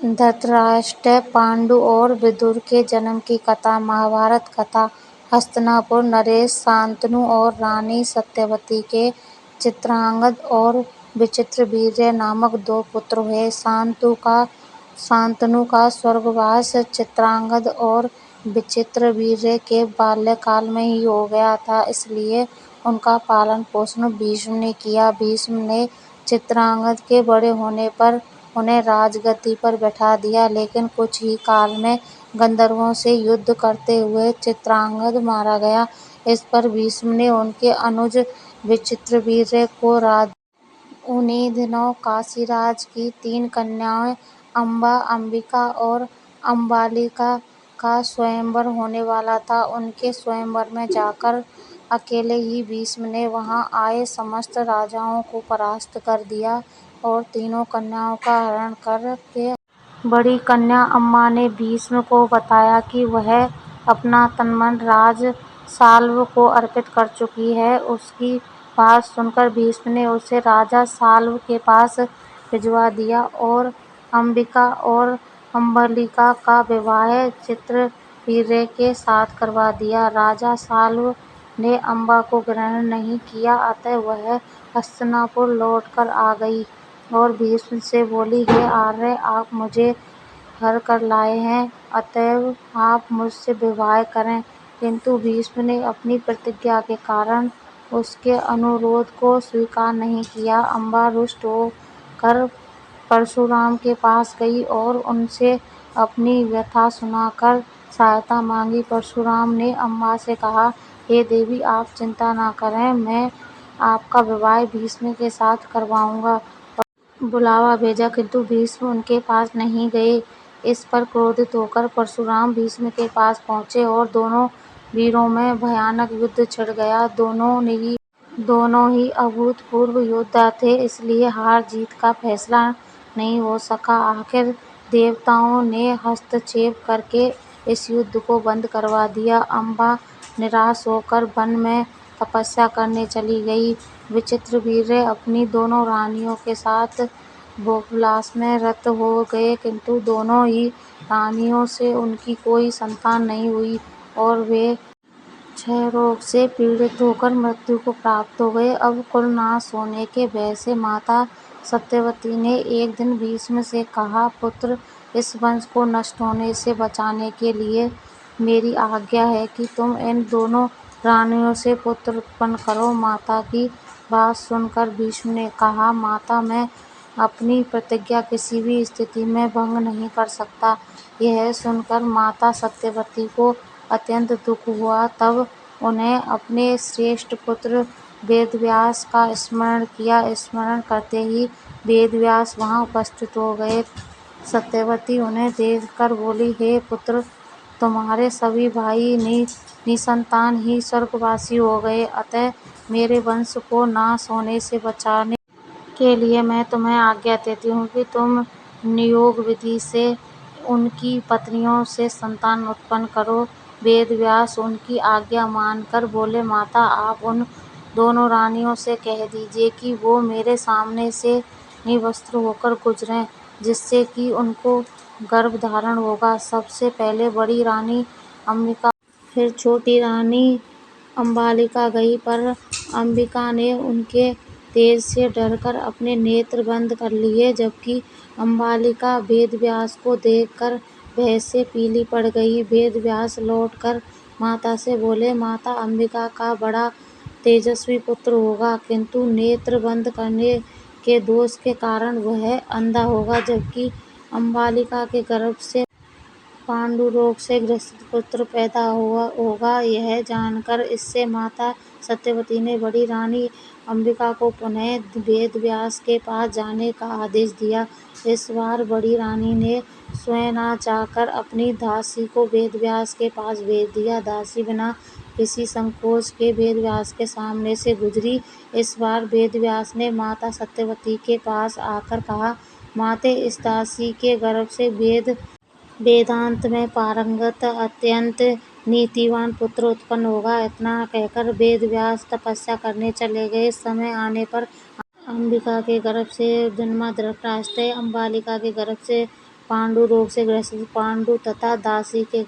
धृतराष्ट्र, पांडु और विदुर के जन्म की कथा। महाभारत कथा। हस्तिनापुर। नरेश, शांतनु और रानी सत्यवती के चित्रांगद और विचित्रवीर्य नामक 2 पुत्र हुए। शांतनु का स्वर्गवास चित्रांगद और विचित्रवीर्य के बाल्यकाल में ही हो गया था, इसलिए उनका पालन पोषण भीष्म ने किया। भीष्म ने चित्रांगद के बड़े होने पर उन्हें राजगद्दी पर बैठा दिया, लेकिन कुछ ही काल में गंधर्वों से युद्ध करते हुए चित्रांगद मारा गया। इस पर भीष्म ने उनके अनुज विचित्रवीर्य को राज। उन्हीं दिनों काशीराज की 3 कन्याओं अम्बा, अंबिका और अम्बालिका का स्वयंवर होने वाला था। उनके स्वयंवर में जाकर अकेले ही भीष्म ने वहां आए समस्त राजाओं को परास्त कर दिया और तीनों कन्याओं का हरण करके। बड़ी कन्या अम्बा ने भीष्म को बताया कि वह अपना तन-मन राजा साल्व को अर्पित कर चुकी है। उसकी बात सुनकर भीष्म ने उसे राजा साल्व के पास भिजवा दिया और अंबिका और अम्बलिका का विवाह चित्रवीर्य के साथ करवा दिया। राजा साल्व ने अम्बा को ग्रहण नहीं किया, अतः वह हस्तिनापुर लौट कर आ गई और भीष्म से बोली, हे आर्य, आप मुझे हर कर लाए हैं, अतएव आप मुझसे विवाह करें। किंतु भीष्म ने अपनी प्रतिज्ञा के कारण उसके अनुरोध को स्वीकार नहीं किया। अम्बा रुष्ट होकर परशुराम के पास गई और उनसे अपनी व्यथा सुनाकर सहायता मांगी। परशुराम ने अम्बा से कहा, हे देवी, आप चिंता न करें, मैं आपका विवाह भीष्म के साथ करवाऊंगा। बुलावा भेजा, किंतु भीष्म उनके पास नहीं गए। इस पर क्रोधित होकर परशुराम भीष्म के पास पहुंचे और दोनों वीरों में भयानक युद्ध छिड़ गया। दोनों ही अभूतपूर्व योद्धा थे, इसलिए हार जीत का फैसला नहीं हो सका। आखिर देवताओं ने हस्तक्षेप करके इस युद्ध को बंद करवा दिया। अम्बा निराश होकर वन में तपस्या करने चली गई। विचित्रवीर्य अपनी दोनों रानियों के साथ भोगविलास में रत हो गए, किंतु दोनों ही रानियों से उनकी कोई संतान नहीं हुई और वे क्षय रोग से पीड़ित होकर मृत्यु को प्राप्त हो गए। अब कुल नाश होने के भय से माता सत्यवती ने एक दिन भीष्म से कहा, पुत्र, इस वंश को नष्ट होने से बचाने के लिए मेरी आज्ञा है कि तुम इन दोनों रानियों से पुत्र उत्पन्न करो। माता की बात सुनकर भीष्म ने कहा, माता, मैं अपनी प्रतिज्ञा किसी भी स्थिति में भंग नहीं कर सकता। यह सुनकर माता सत्यवती को अत्यंत दुख हुआ। तब उन्हें अपने श्रेष्ठ पुत्र वेदव्यास का स्मरण किया। स्मरण करते ही वेदव्यास वहां उपस्थित हो गए। सत्यवती उन्हें देखकर बोली, हे पुत्र, तुम्हारे सभी भाई निसंतान ही स्वर्गवासी हो गए, अतः मेरे वंश को नाश होने से बचाने के लिए मैं तुम्हें आज्ञा देती हूँ कि तुम नियोग विधि से उनकी पत्नियों से संतान उत्पन्न करो। वेदव्यास उनकी आज्ञा मानकर बोले, माता, आप उन दोनों रानियों से कह दीजिए कि वो मेरे सामने से निवस्त्र होकर गुजरें, जिससे कि उनको गर्भ धारण होगा। सबसे पहले बड़ी रानी अंबिका, फिर छोटी रानी अम्बालिका गई, पर अंबिका ने उनके तेज से डरकर अपने नेत्र बंद कर लिए, जबकि अम्बालिका वेदव्यास को देखकर भय से पीली पड़ गई। वेदव्यास लौटकर माता से बोले, माता, अंबिका का बड़ा तेजस्वी पुत्र होगा, किंतु नेत्र बंद करने के दोष के कारण वह अंधा होगा, जबकि अम्बालिका के गर्भ से पांडु रोग से ग्रसित पुत्र पैदा होगा। यह जानकर इससे माता सत्यवती ने बड़ी रानी अंबिका को पुनः वेदव्यास के पास जाने का आदेश दिया। इस बार बड़ी रानी ने स्वयं न जाकर अपनी दासी को वेदव्यास के पास भेज दिया। दासी बिना किसी संकोच के वेदव्यास के सामने से गुजरी। इस बार वेदव्यास ने माता सत्यवती के पास आकर कहा, माते, इस दासी के गर्भ से वेदांत में पारंगत अत्यंत नीतिवान पुत्र उत्पन्न होगा। इतना कहकर वेदव्यास तपस्या करने चले गए। समय आने पर अंबिका के गर्भ से जन्मा धृतराष्ट्र, अम्बालिका के गर्भ से पांडु रोग से ग्रसित पांडु तथा दासी के